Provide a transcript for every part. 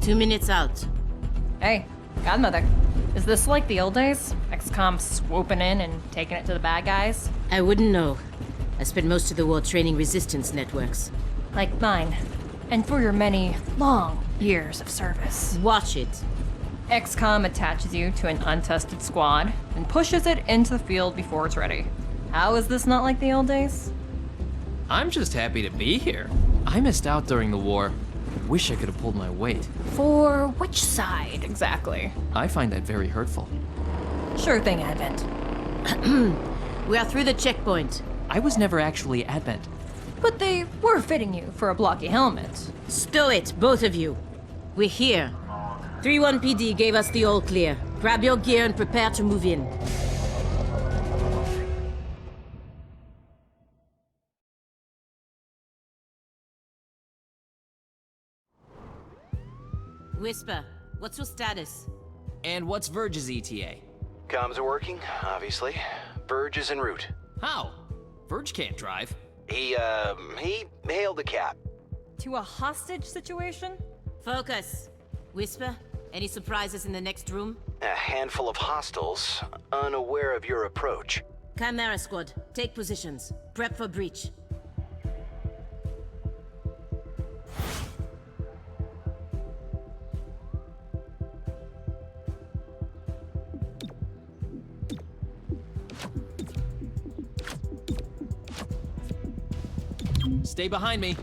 Two minutes out. Hey, Godmother. Is this like the old days? XCOM swooping in and taking it to the bad guys? I wouldn't know. I spent most of the war training resistance networks. Like mine. And for your many, long years of service. Watch it. XCOM attaches you to an untested squad and pushes it into the field before it's ready. How is this not like the old days? I'm just happy to be here. I missed out during the war. Wish I could have pulled my weight. For which side, exactly? I find that very hurtful. Sure thing, Advent. We are through the checkpoint. I was never actually Advent. But they were fitting you for a blocky helmet. Stow it, both of you. We're here. 3-1 PD gave us the all clear. Grab your gear and prepare to move in. Whisper, what's your status? And what's Verge's ETA? Comms are working, obviously. Verge is en route. How? Verge can't drive. He hailed a cab. To a hostage situation? Focus. Whisper, any surprises in the next room? A handful of hostiles, unaware of your approach. Chimera Squad, take positions. Prep for breach. Stay behind me.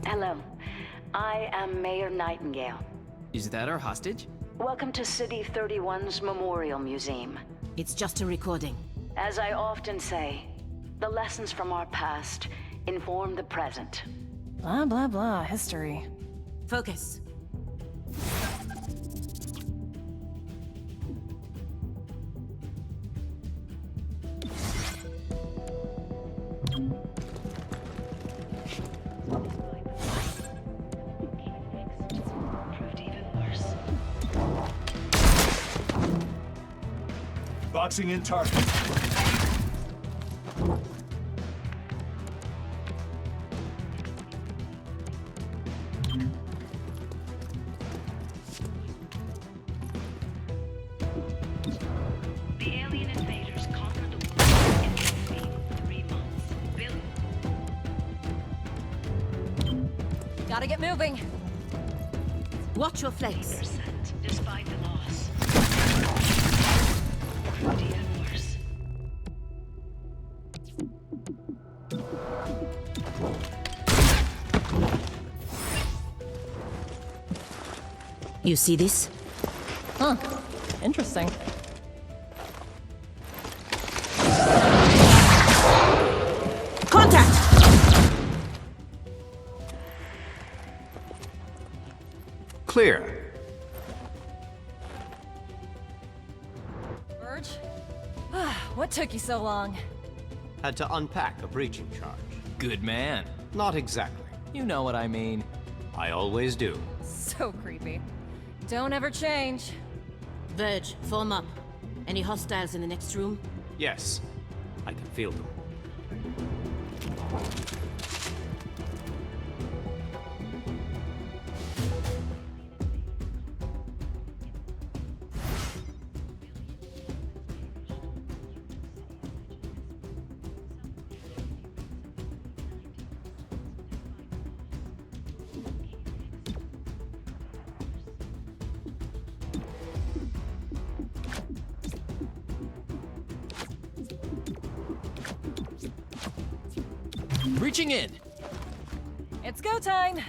Hello. I am Mayor Nightingale. Is that our hostage? Welcome to City 31's Memorial Museum. It's just a recording. As I often say, the lessons from our past inform the present. Blah, blah, blah, history. Focus. Proved even worse. Boxing in target. The alien invaders conquered the world in 3 months. Gotta get moving. Watch your flanks. Percent, despite the loss. Proved even worse. You see this? Huh. Interesting. Contact! Clear. Verge? What took you so long? Had to unpack a breaching charge. Good man. Not exactly. You know what I mean. I always do. So creepy. Don't ever change. Verge, form up. Any hostiles in the next room? Yes, I can feel them. Reaching in. It's go time.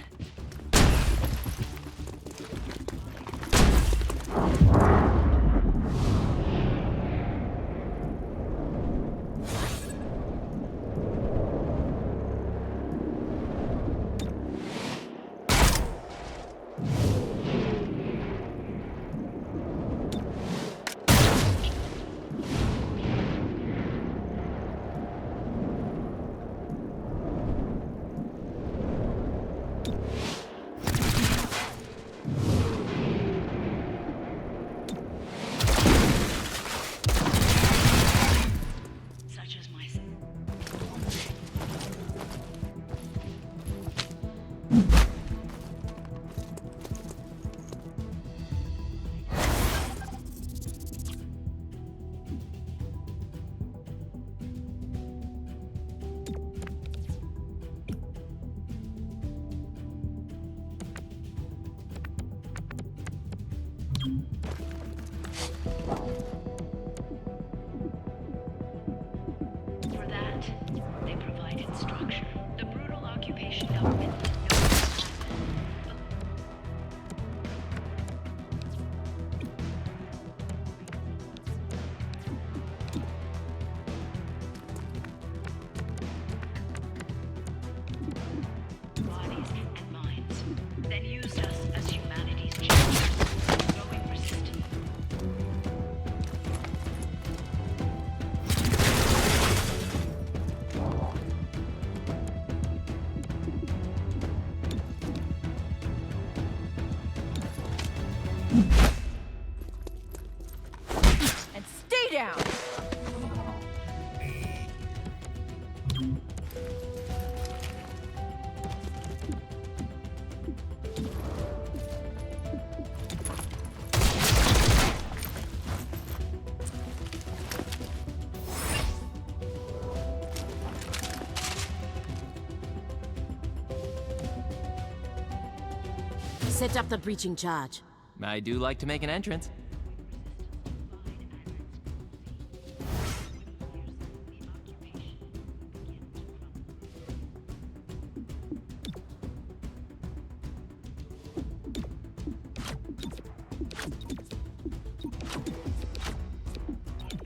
Set up the breaching charge. I do like to make an entrance.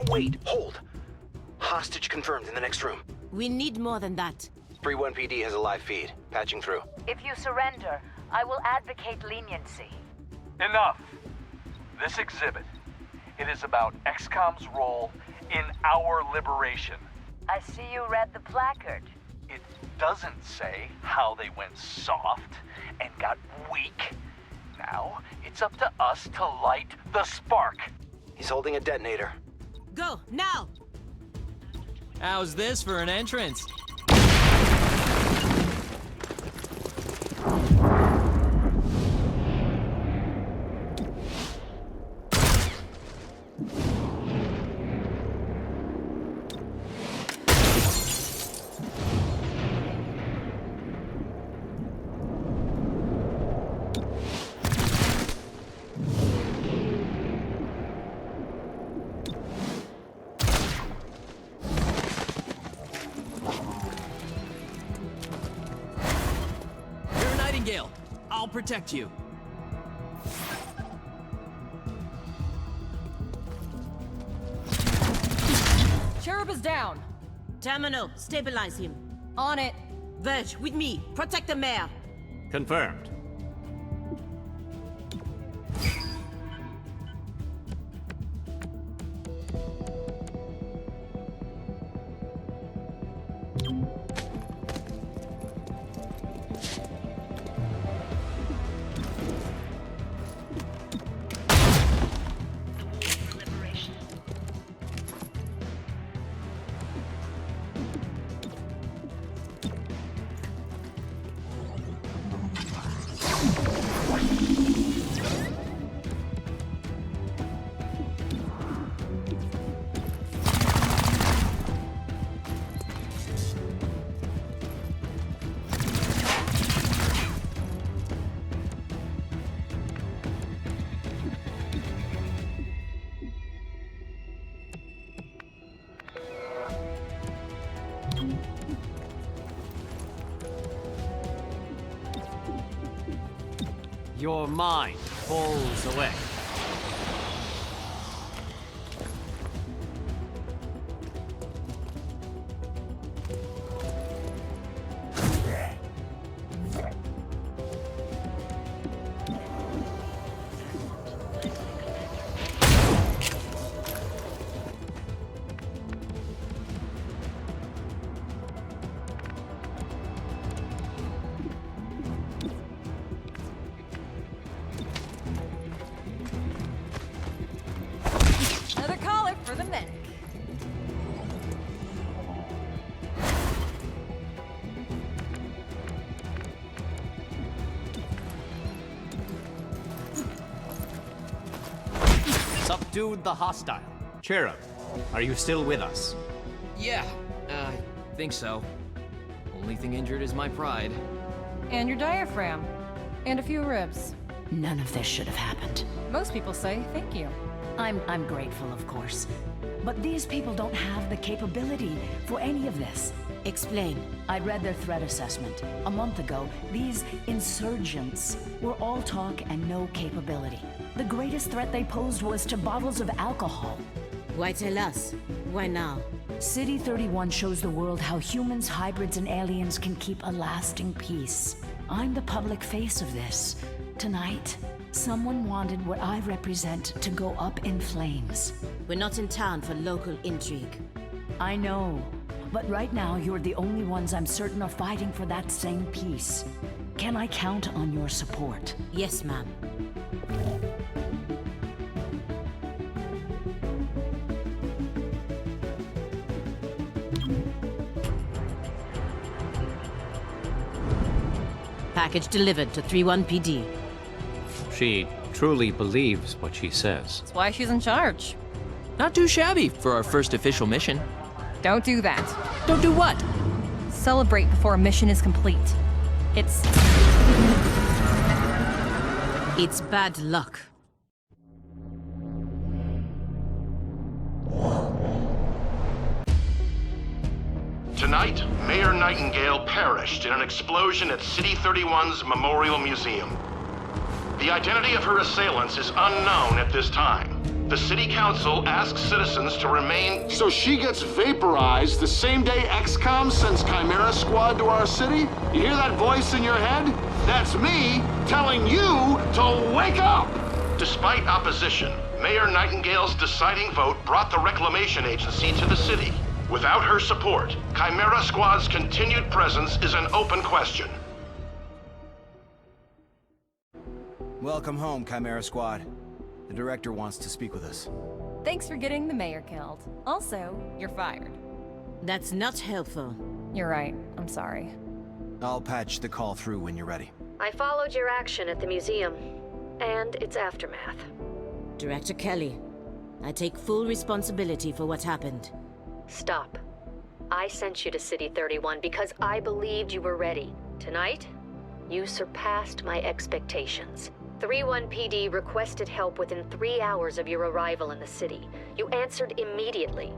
Wait, hold. Hostage confirmed in the next room. We need more than that. 3-1 PD has a live feed. Patching through. If you surrender, I will advocate leniency. Enough! This exhibit, it is about XCOM's role in our liberation. I see you read the placard. It doesn't say how they went soft and got weak. Now, it's up to us to light the spark. He's holding a detonator. Go, now! How's this for an entrance? I'll protect you. Cherub is down. Terminal, stabilize him. On it. Verge, with me. Protect the mayor. Confirmed. Your mind falls away. Another collar for the medic. Subdued the hostile. Cherub, are you still with us? Yeah, I think so. Only thing injured is my pride. And your diaphragm. And a few ribs. None of this should have happened. Most people say thank you. I'm grateful, of course. But these people don't have the capability for any of this. Explain. I read their threat assessment. A month ago, these insurgents were all talk and no capability. The greatest threat they posed was to bottles of alcohol. Why tell us? Why now? City 31 shows the world how humans, hybrids, and aliens can keep a lasting peace. I'm the public face of this. Tonight, someone wanted what I represent to go up in flames. We're not in town for local intrigue. I know, but right now you're the only ones I'm certain are fighting for that same peace. Can I count on your support? Yes, ma'am. Package delivered to 31PD. She truly believes what she says. That's why she's in charge. Not too shabby for our first official mission. Don't do that. Don't do what? Celebrate before a mission is complete. It's bad luck. Tonight, Mayor Nightingale perished in an explosion at City 31's Memorial Museum. The identity of her assailants is unknown at this time. The City Council asks citizens to remain... So she gets vaporized the same day XCOM sends Chimera Squad to our city? You hear that voice in your head? That's me telling you to wake up! Despite opposition, Mayor Nightingale's deciding vote brought the Reclamation Agency to the city. Without her support, Chimera Squad's continued presence is an open question. Welcome home, Chimera Squad. The director wants to speak with us. thanks for getting the mayor killed. Also, you're fired. That's not helpful. You're right. I'm sorry. I'll patch the call through when you're ready. I followed your action at the museum, and its aftermath. Director Kelly, I take full responsibility for what happened. Stop. I sent you to City 31 because I believed you were ready. Tonight, you surpassed my expectations. 31PD requested help within 3 hours of your arrival in the city. You answered immediately.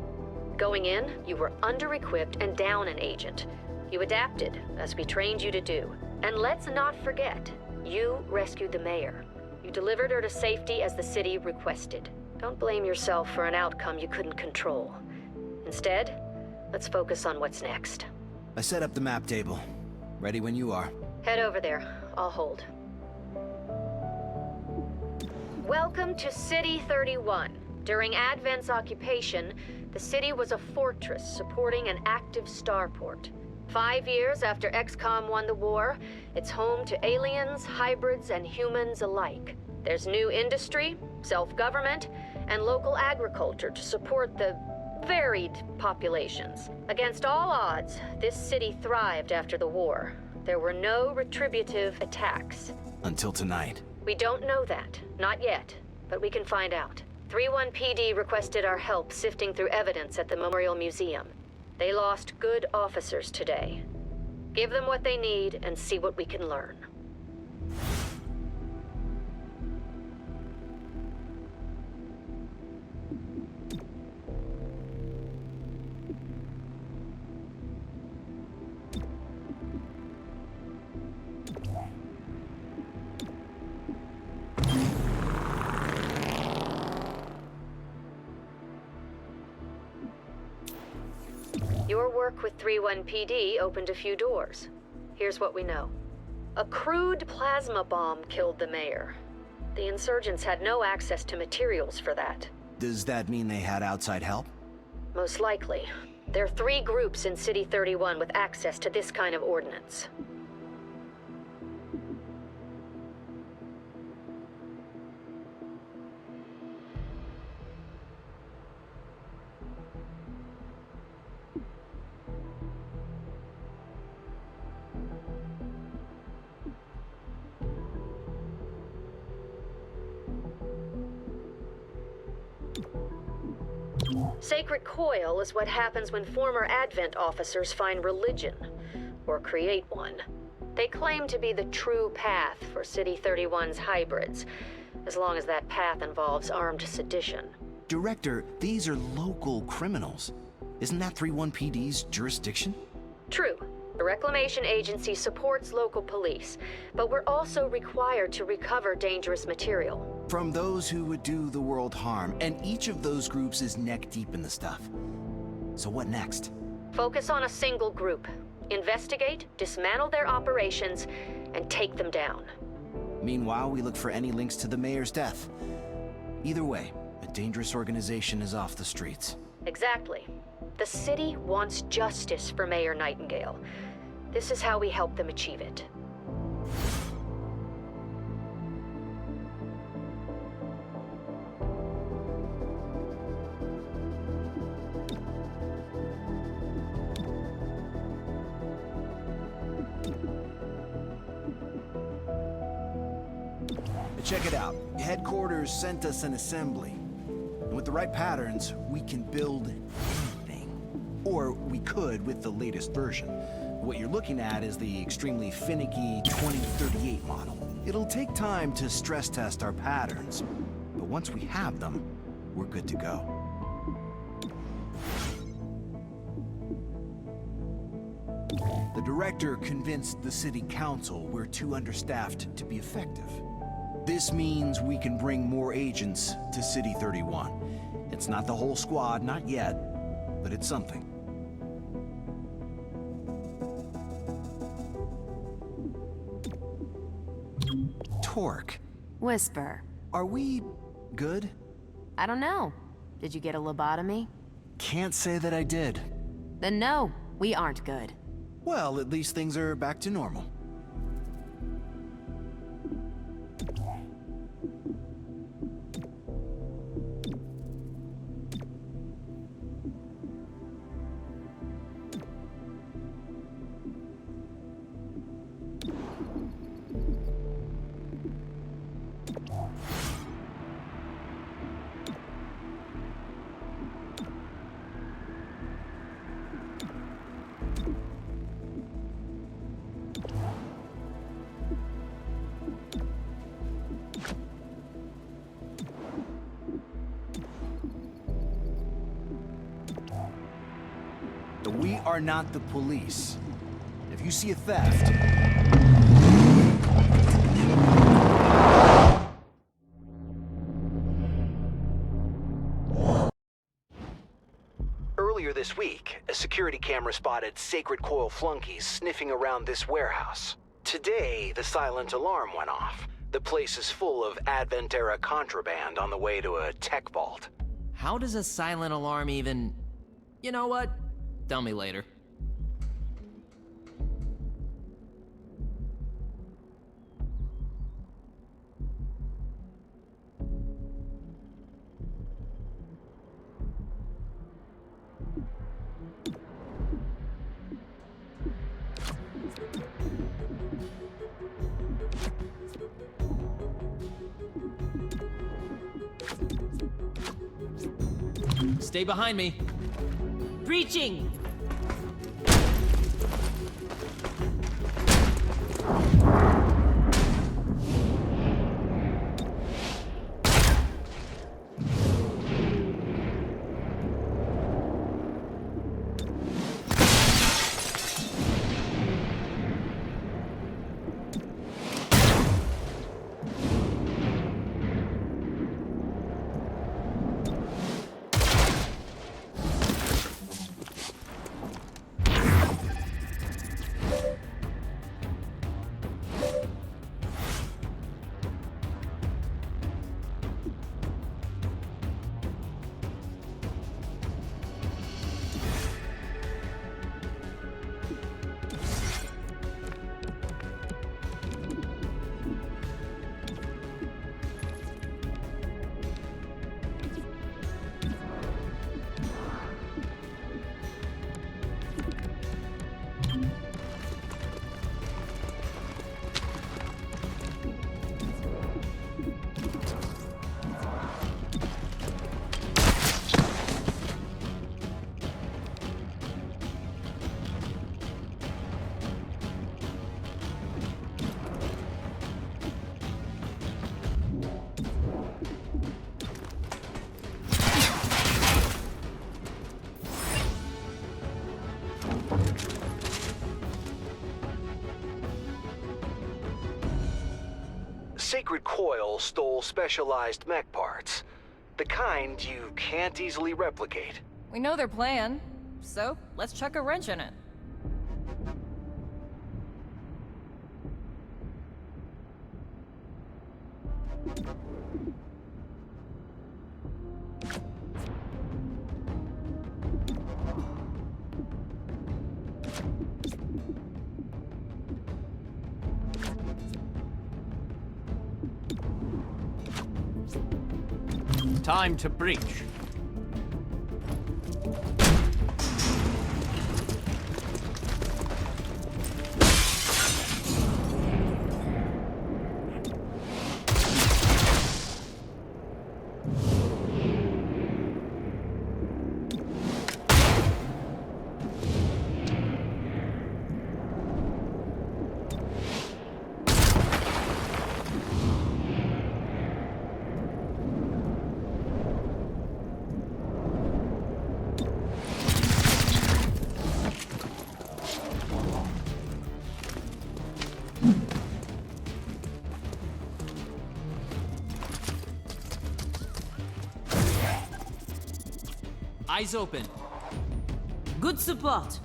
Going in, you were under-equipped and down an agent. You adapted, as we trained you to do. And let's not forget, you rescued the mayor. You delivered her to safety as the city requested. Don't blame yourself for an outcome you couldn't control. Instead, let's focus on what's next. I set up the map table. Ready when you are. Head over there. I'll hold. Welcome to City 31. During Advent's occupation, the city was a fortress supporting an active starport. 5 years after XCOM won the war, it's home to aliens, hybrids, and humans alike. There's new industry, self-government, and local agriculture to support the varied populations. Against all odds, this city thrived after the war. There were no retributive attacks. Until tonight. We don't know that. Not yet. But we can find out. 31PD requested our help sifting through evidence at the Memorial Museum. They lost good officers today. Give them what they need and see what we can learn. Your work with 31PD opened a few doors. Here's what we know. A crude plasma bomb killed the mayor. The insurgents had no access to materials for that. Does that mean they had outside help? Most likely. There are 3 groups in City 31 with access to this kind of ordnance. Sacred coil is what happens when former Advent officers find religion, or create one. They claim to be the true path for City 31's hybrids, as long as that path involves armed sedition. Director, these are local criminals. Isn't that 31PD's jurisdiction? True. The Reclamation Agency supports local police, but we're also required to recover dangerous material. From those who would do the world harm, and each of those groups is neck deep in the stuff. So what next? Focus on a single group. Investigate, dismantle their operations, and take them down. Meanwhile, we look for any links to the mayor's death. Either way, a dangerous organization is off the streets. Exactly. The city wants justice for Mayor Nightingale. This is how we help them achieve it. Check it out. Headquarters sent us an assembly. And with the right patterns, we can build anything. Or we could with the latest version. What you're looking at is the extremely finicky 2038 model. It'll take time to stress test our patterns, but once we have them, we're good to go. The director convinced the city council we're too understaffed to be effective. This means we can bring more agents to City 31. It's not the whole squad, not yet, but it's something. Torque. Whisper. Are we good? I don't know. Did you get a lobotomy? Can't say that I did. Then no, we aren't good. Well, at least things are back to normal. We are not the police. If you see a theft... Earlier this week, a security camera spotted Sacred Coil flunkies sniffing around this warehouse. Today, the silent alarm went off. The place is full of Advent-era contraband on the way to a tech vault. How does a silent alarm even... You know what? Tell me later. Stay behind me. Breaching! Sacred Coil stole specialized mech parts. The kind you can't easily replicate. We know their plan, so let's chuck a wrench in it. Time to breach. Eyes open. Good support.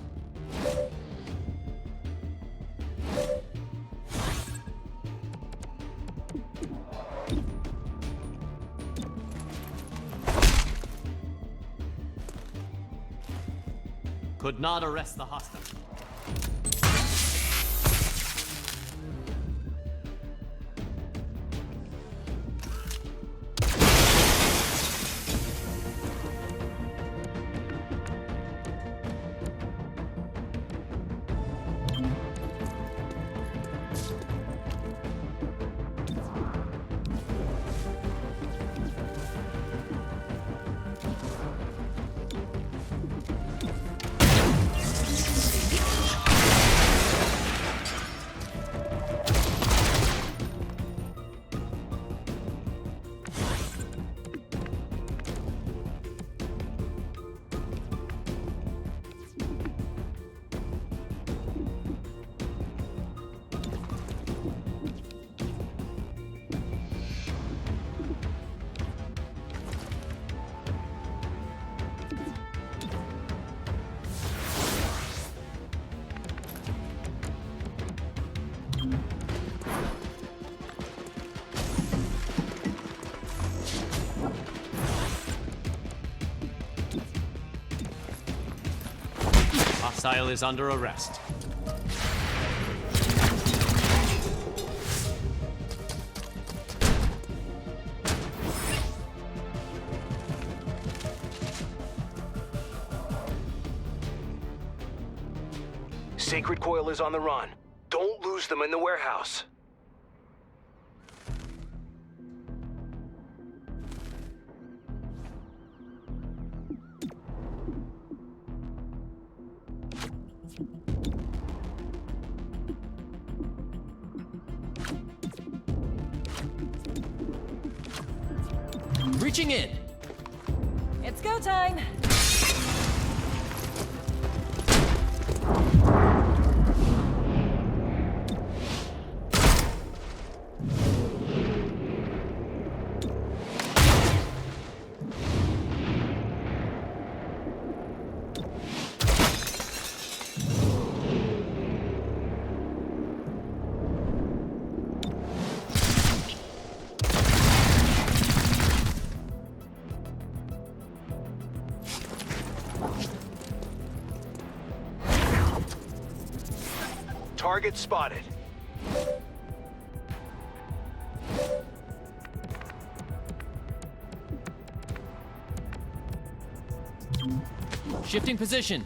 Could not arrest the hostile. Hostile is under arrest. Sacred Coil is on the run. Don't lose them in the warehouse. Reaching in. It's go time. Target spotted. Shifting position.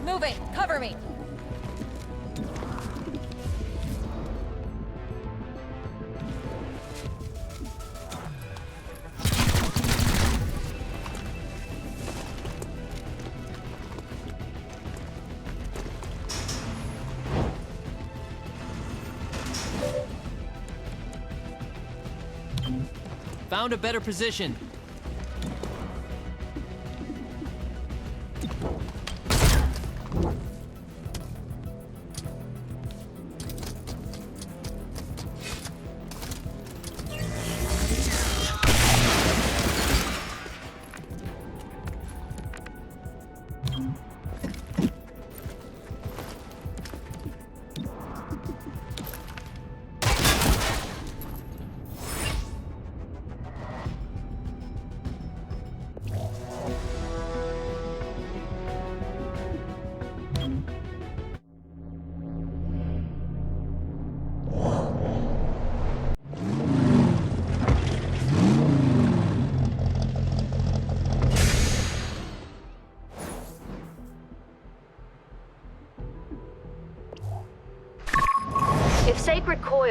Moving. Cover me. Found a better position.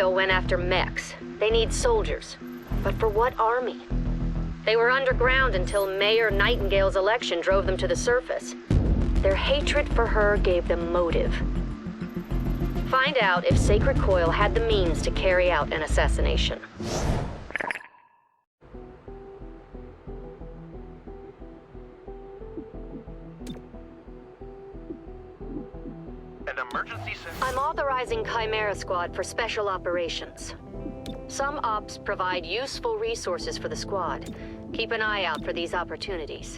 Coil went after mechs. They need soldiers. But for what army? They were underground until Mayor Nightingale's election drove them to the surface. Their hatred for her gave them motive. Find out if Sacred Coil had the means to carry out an assassination. An emergency I'm authorizing Chimera Squad for special operations. Some ops provide useful resources for the squad. Keep an eye out for these opportunities.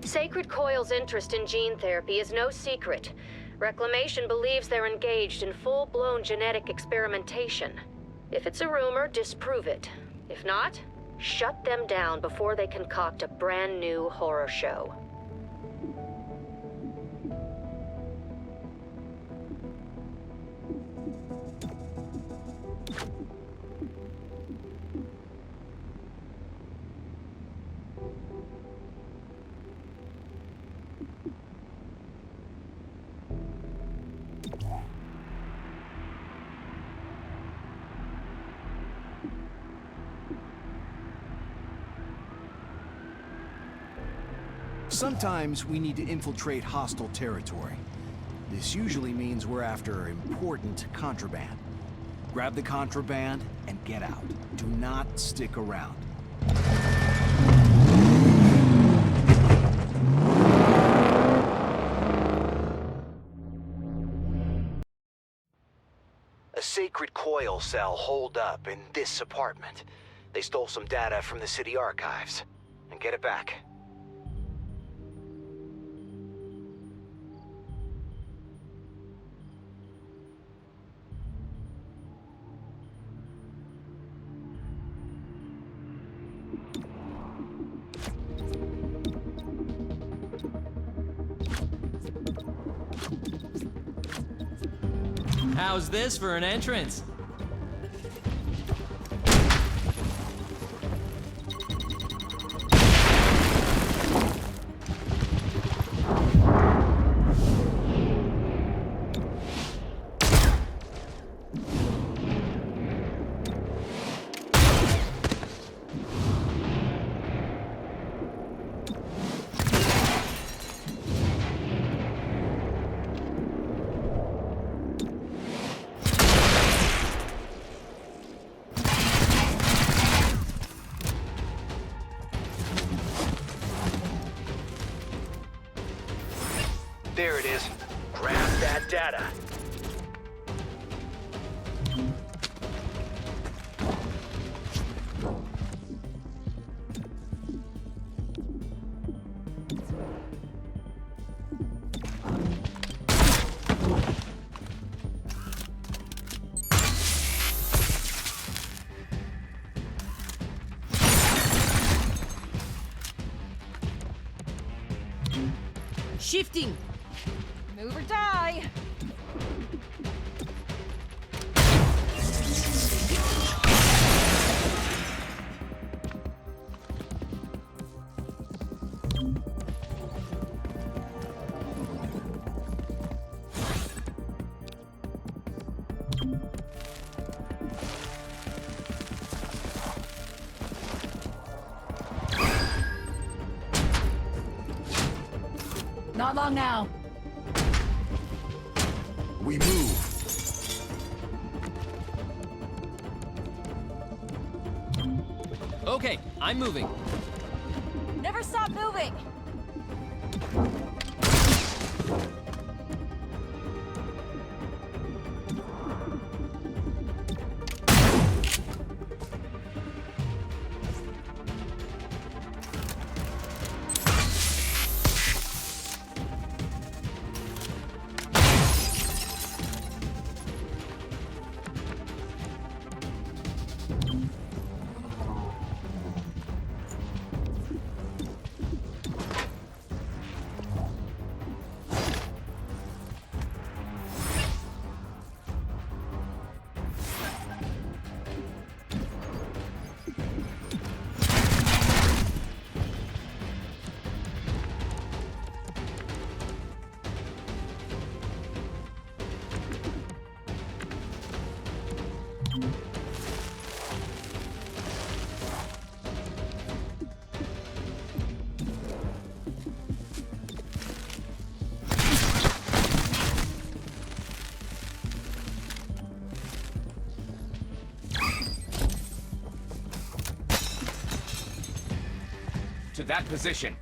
Sacred Coil's interest in gene therapy is no secret. Reclamation believes they're engaged in full-blown genetic experimentation. If it's a rumor, disprove it. If not, shut them down before they concoct a brand new horror show. Sometimes we need to infiltrate hostile territory. This usually means we're after important contraband. Grab the contraband and get out. Do not stick around. A Sacred Coil cell holed up in this apartment. They stole some data from the city archives. And get it back. How's this for an entrance? There it is. Grab that data. Shifting! Move or die! Not long now. We move. Okay, I'm moving. Never never stop moving! To that position.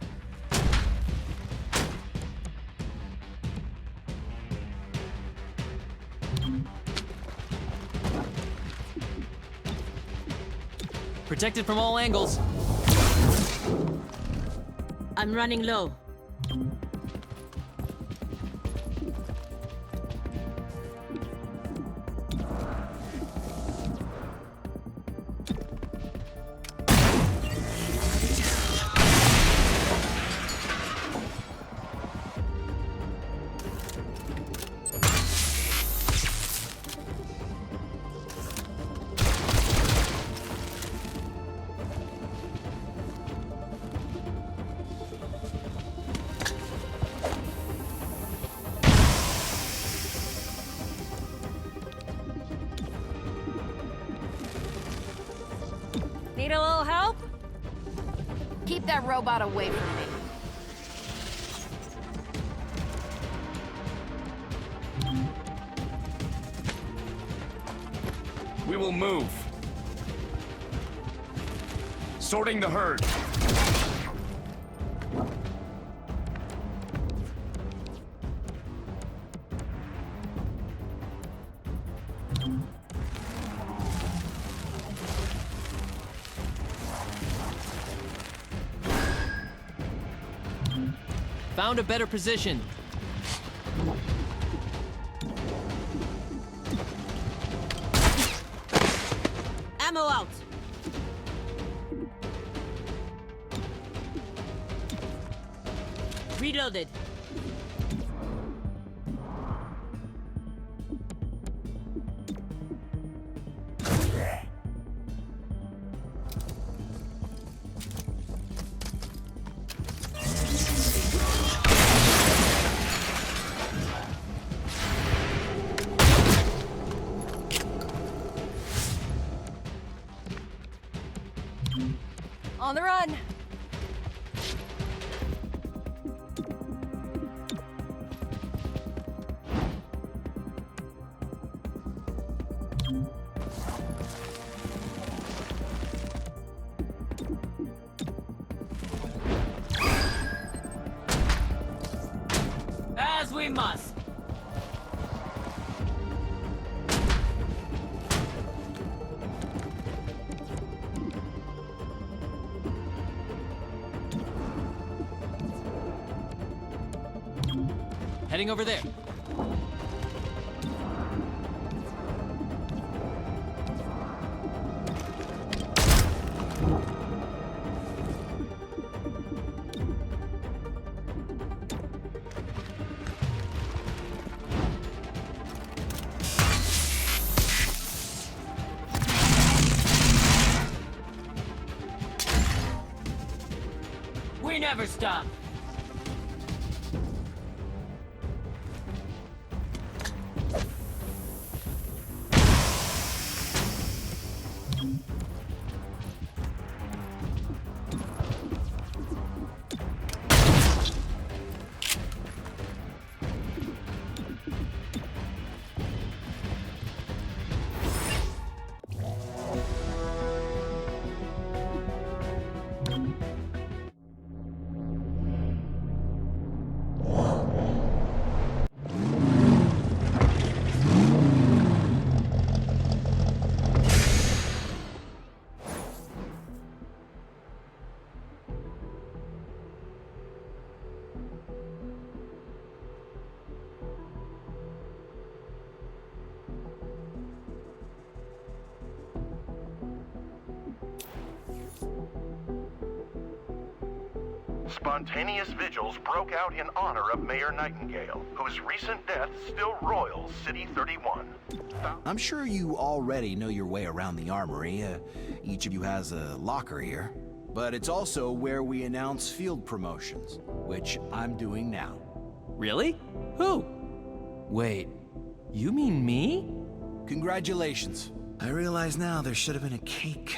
Protected from all angles. I'm running low. Need a little help? Keep that robot away from me. We will move. Sorting the herd. Found a better position. Ammo out. Reloaded. On the run! As we must. Heading over there. We never stop. Spontaneous vigils broke out in honor of Mayor Nightingale, whose recent death still roils City 31. I'm sure you already know your way around the armory. Each of you has a locker here. But it's also where we announce field promotions, which I'm doing now. Really? Who? Wait, you mean me? Congratulations. I realize now there should have been a cake.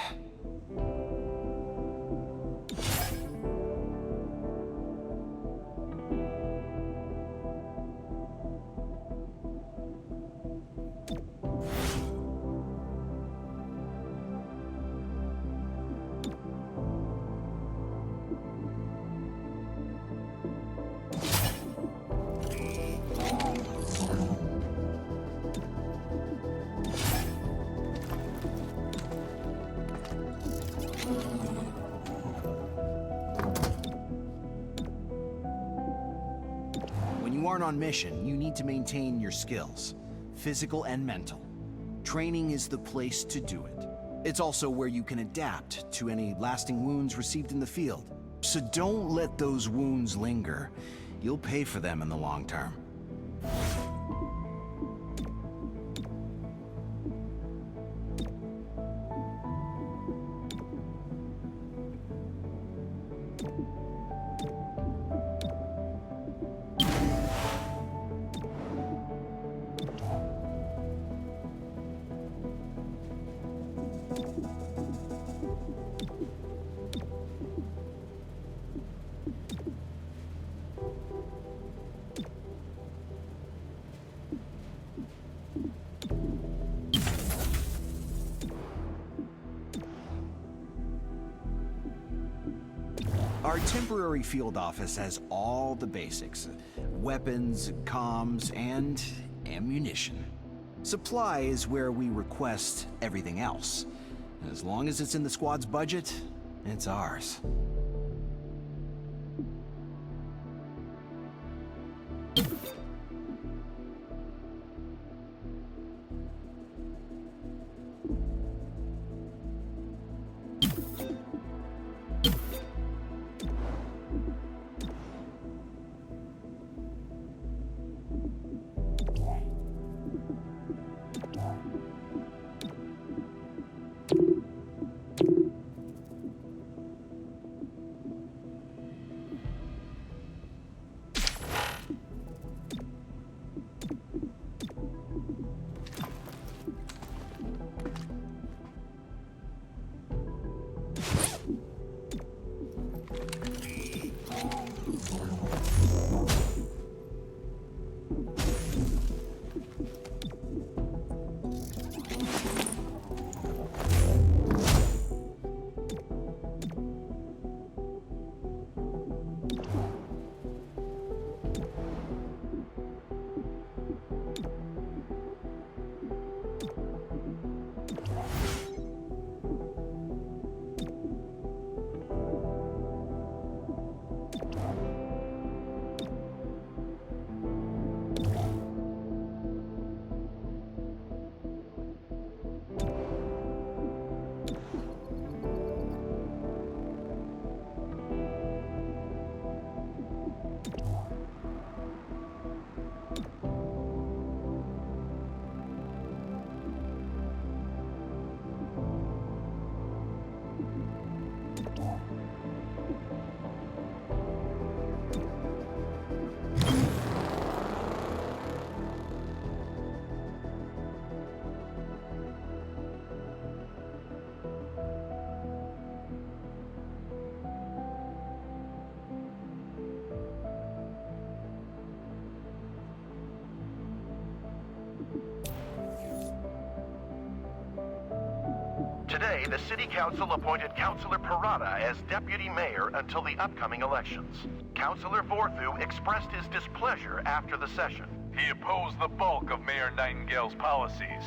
When you aren't on mission, you need to maintain your skills, physical and mental. Training is the place to do it. It's also where you can adapt to any lasting wounds received in the field. So don't let those wounds linger. You'll pay for them in the long term. Our temporary field office has all the basics. Weapons, comms, and ammunition. Supply is where we request everything else. As long as it's in the squad's budget, it's ours. Today, the City Council appointed Councilor Parada as Deputy Mayor until the upcoming elections. Councilor Vorthu expressed his displeasure after the session. He opposed the bulk of Mayor Nightingale's policies.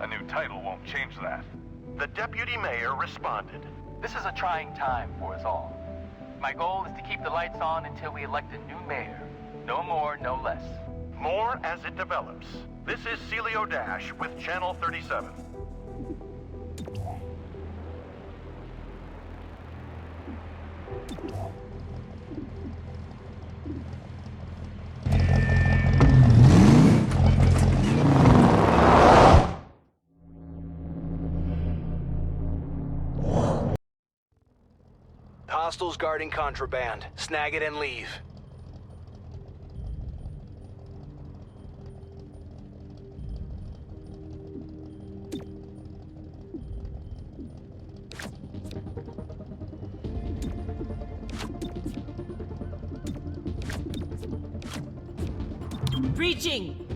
A new title won't change that. The Deputy Mayor responded. This is a trying time for us all. My goal is to keep the lights on until we elect a new mayor. No more, no less. More as it develops. This is Celio Dash with Channel 37. Hostiles guarding contraband. Snag it and leave. Breaching!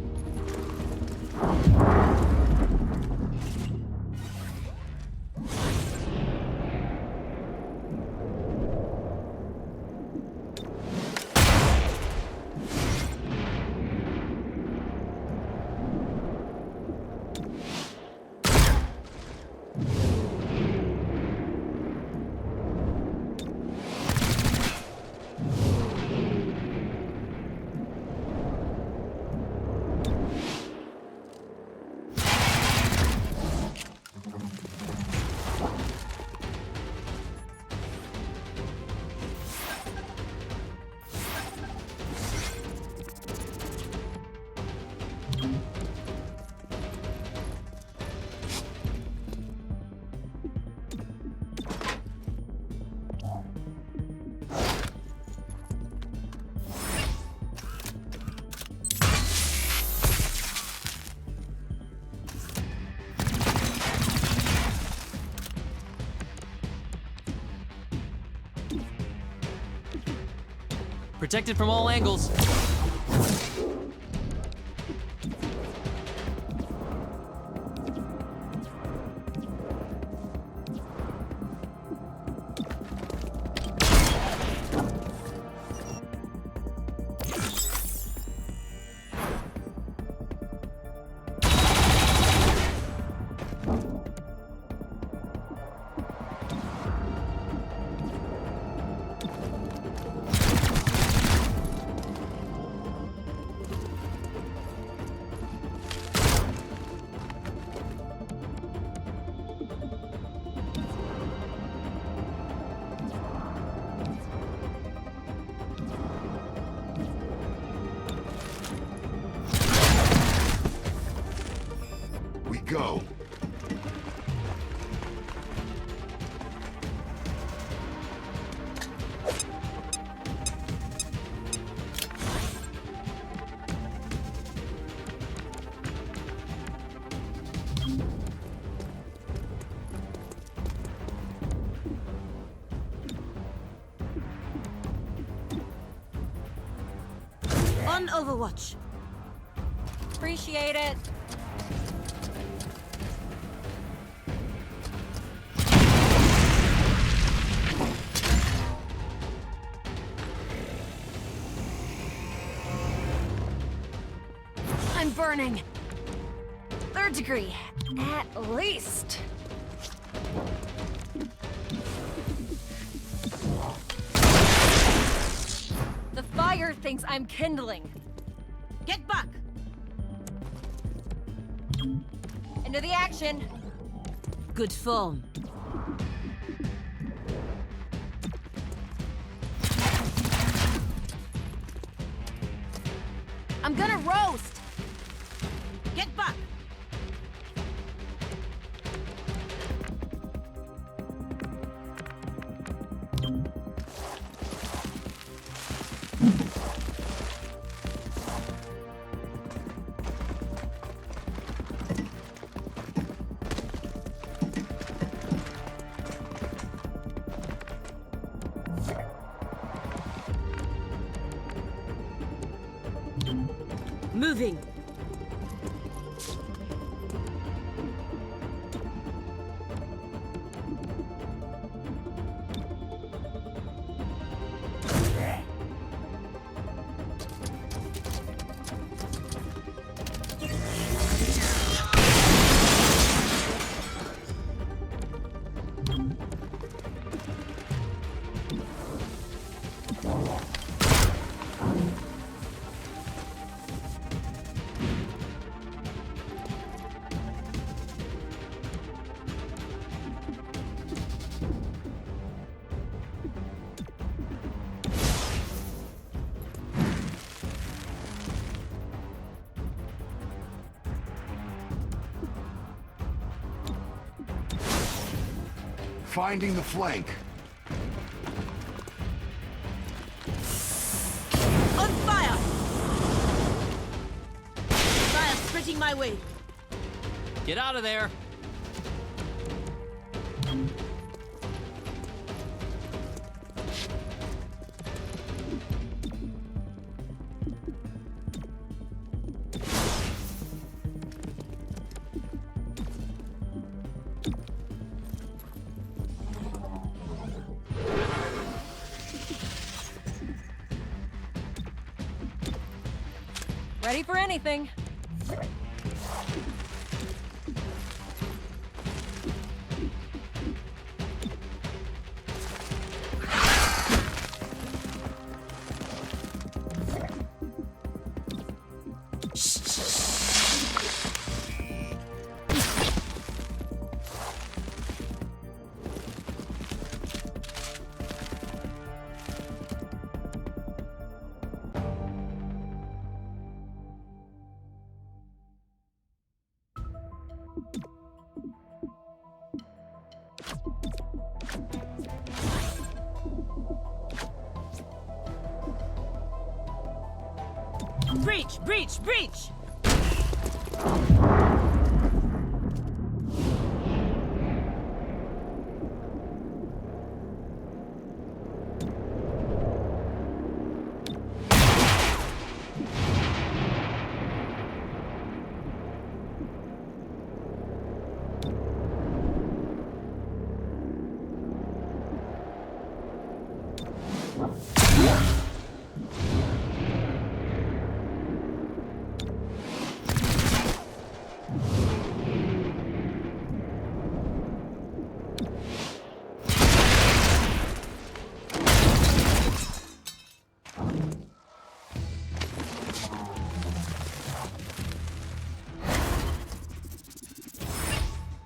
Protected from all angles. Go. On Overwatch. Appreciate it. I'm burning. 3rd degree, at least. The fire thinks I'm kindling. Get back! Into the action. Good form. I'm gonna roast. Get back! Moving. finding the flank. On fire! Fire spreading my way. Get out of there! Ready for anything. Breach! Breach! Breach!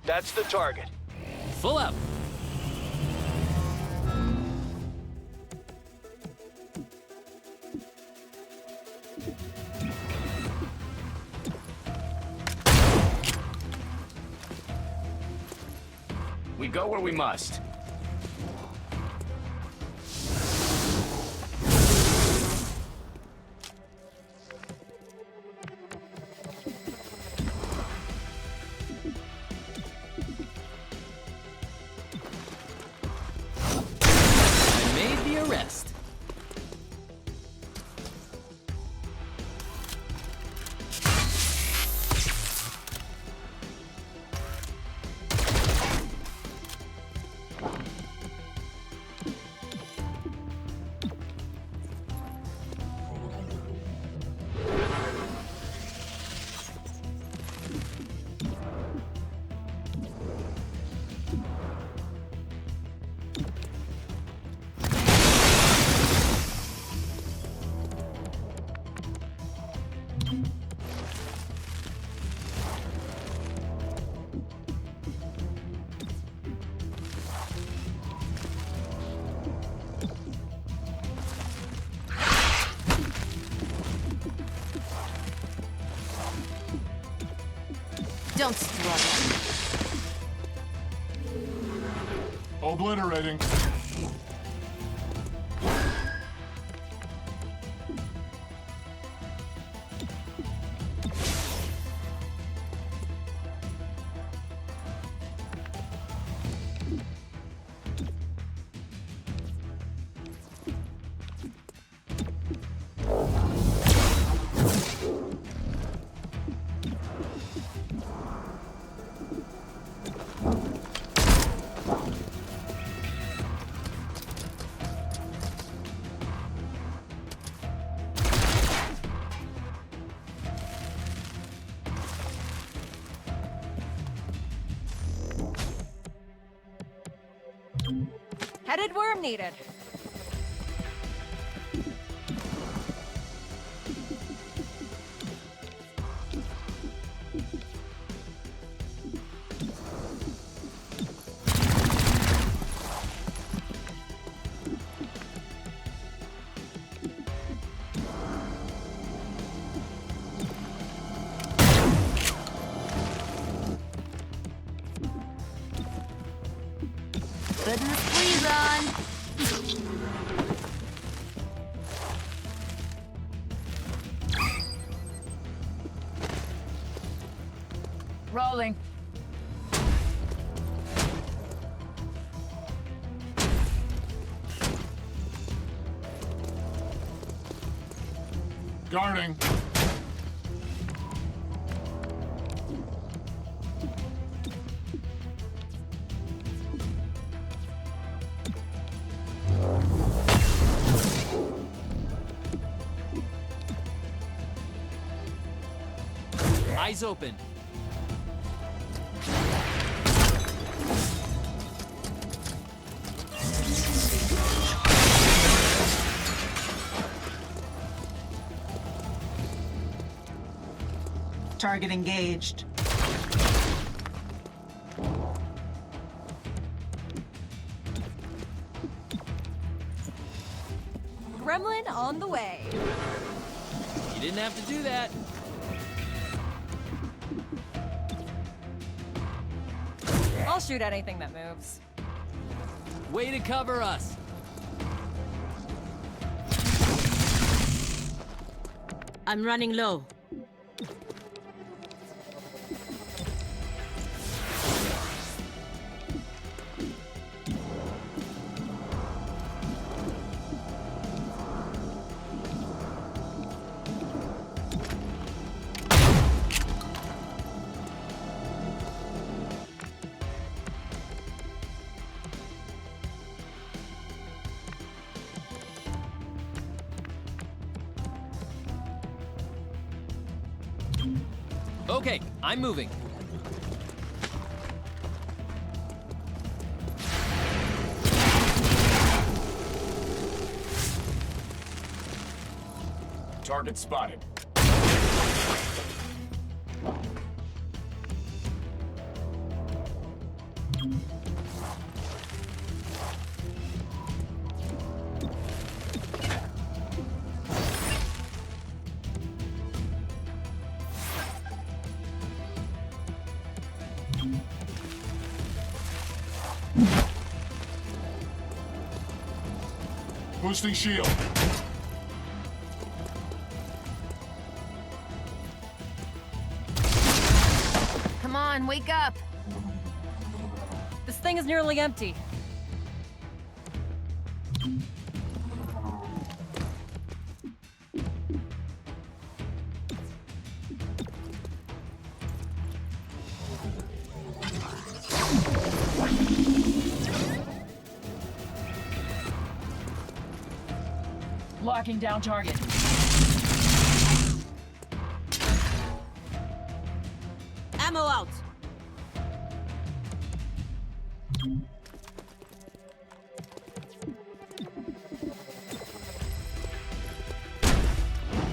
That's the target. Full up! We go where we must. I made the arrest. Don't struggle. Obliterating. Headed where I'm needed. Rolling. Guarding. Eyes open. Target engaged. Gremlin on the way. You didn't have to do that. I'll shoot anything that moves. Way to cover us. I'm running low. Okay, I'm moving. Target spotted. Boosting shield. Come on, wake up. This thing is nearly empty. Locking down target. Ammo out.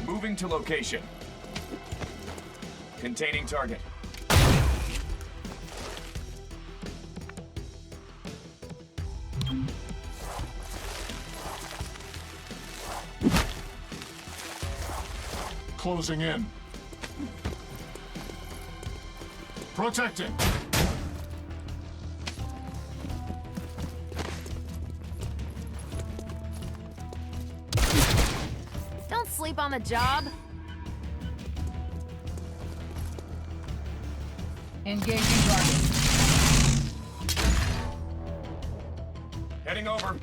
Moving to location. Containing target. Closing in. Protecting. Don't sleep on the job. Engaging target. Heading over.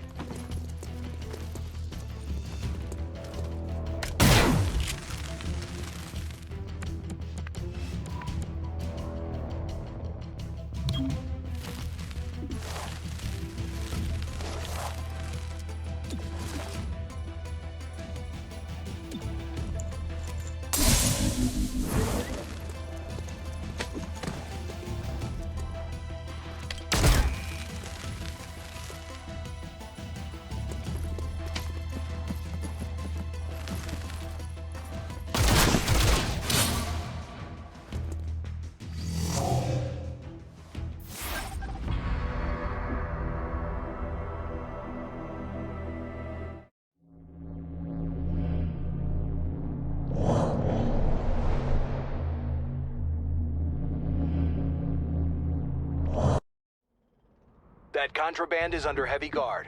That contraband is under heavy guard.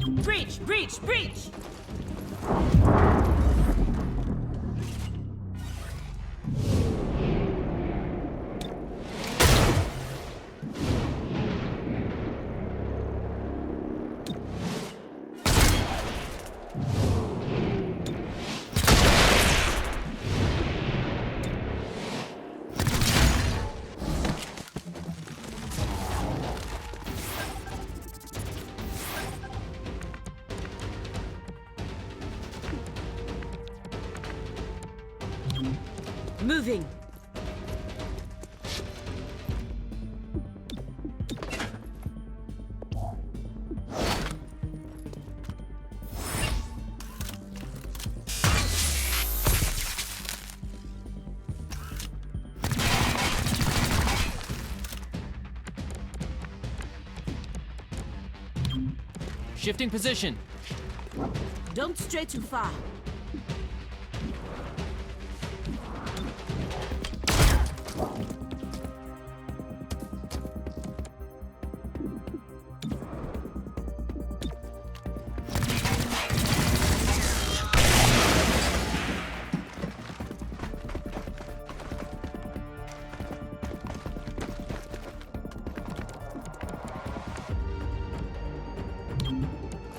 Breach! Breach! Breach! Moving. Shifting position. Don't stray too far.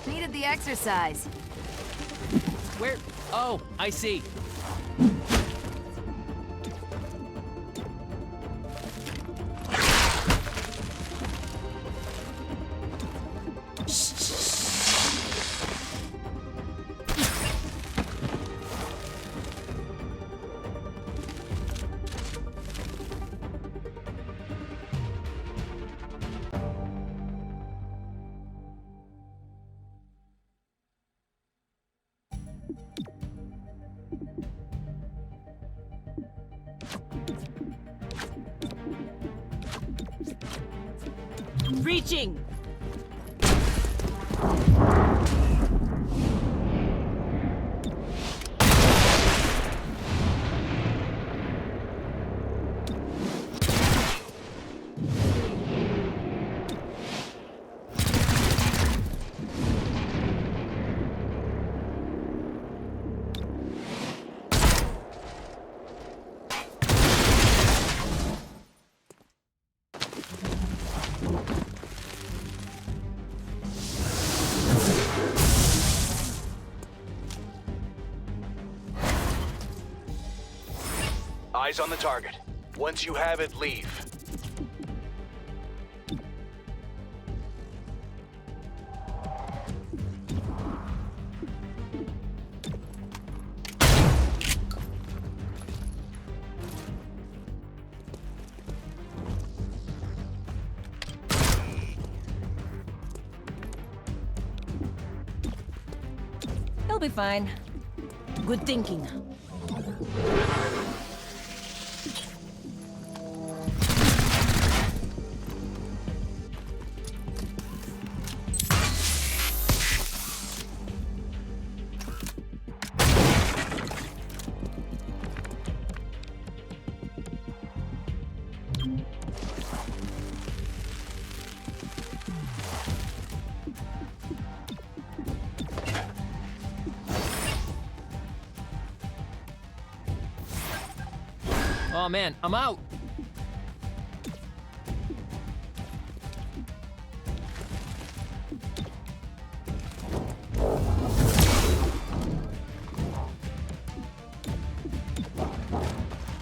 Needed the exercise. Where? Oh, I see. Reaching! Eyes on the target. Once you have it, leave. He'll be fine. Good thinking. Oh man, I'm out.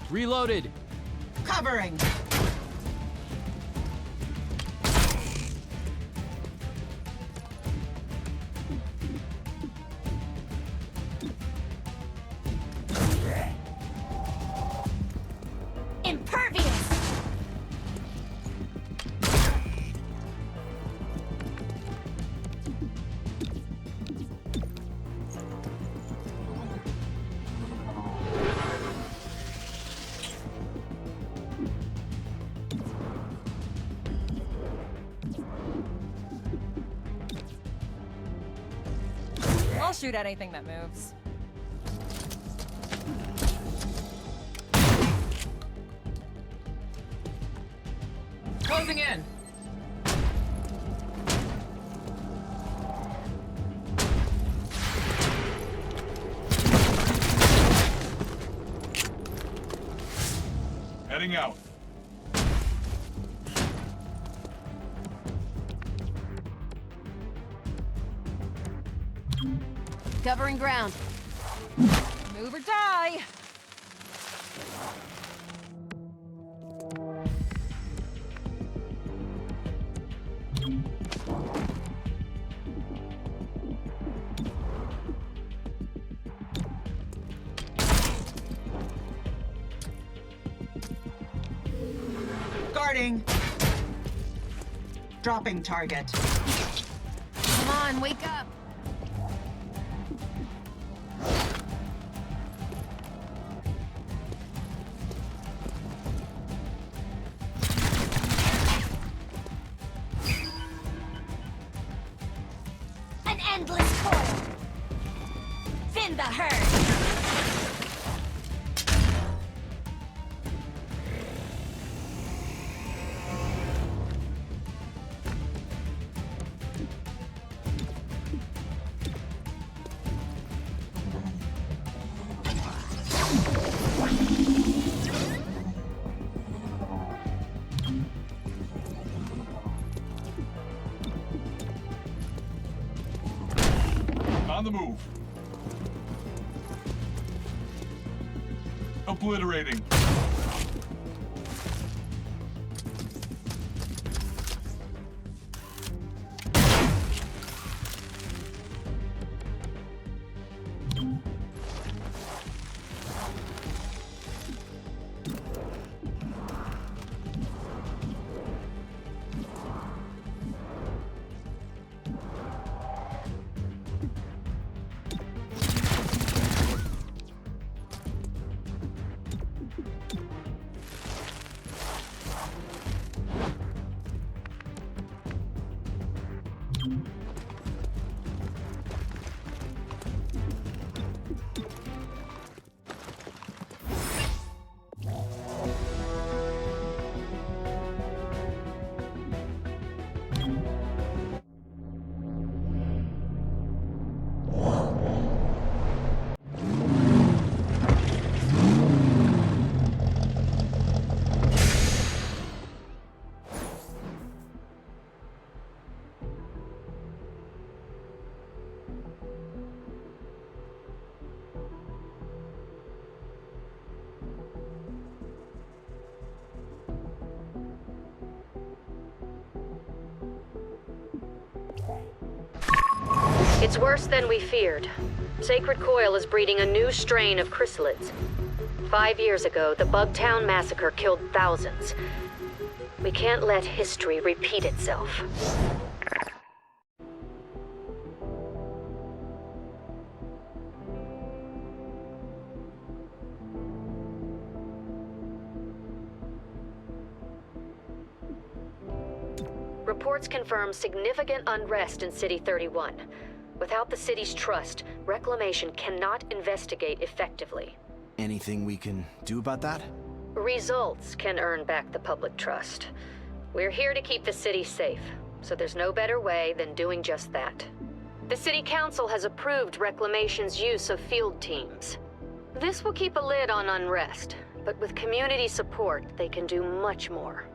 Reloaded. Covering. Impervious! I'll shoot at anything that moves. Closing in. Heading out. Covering ground. Move or die! Guarding. Dropping target. Come on, wake up. An endless coil. Thin the herd. On the move. Obliterating. It's worse than we feared. Sacred Coil is breeding a new strain of chrysalids. 5 years ago, the Bugtown massacre killed thousands. We can't let history repeat itself. Reports confirm significant unrest in City 31. Without the city's trust, Reclamation cannot investigate effectively. Anything we can do about that? Results can earn back the public trust. We're here to keep the city safe, so there's no better way than doing just that. The City Council has approved Reclamation's use of field teams. This will keep a lid on unrest, but with community support, they can do much more.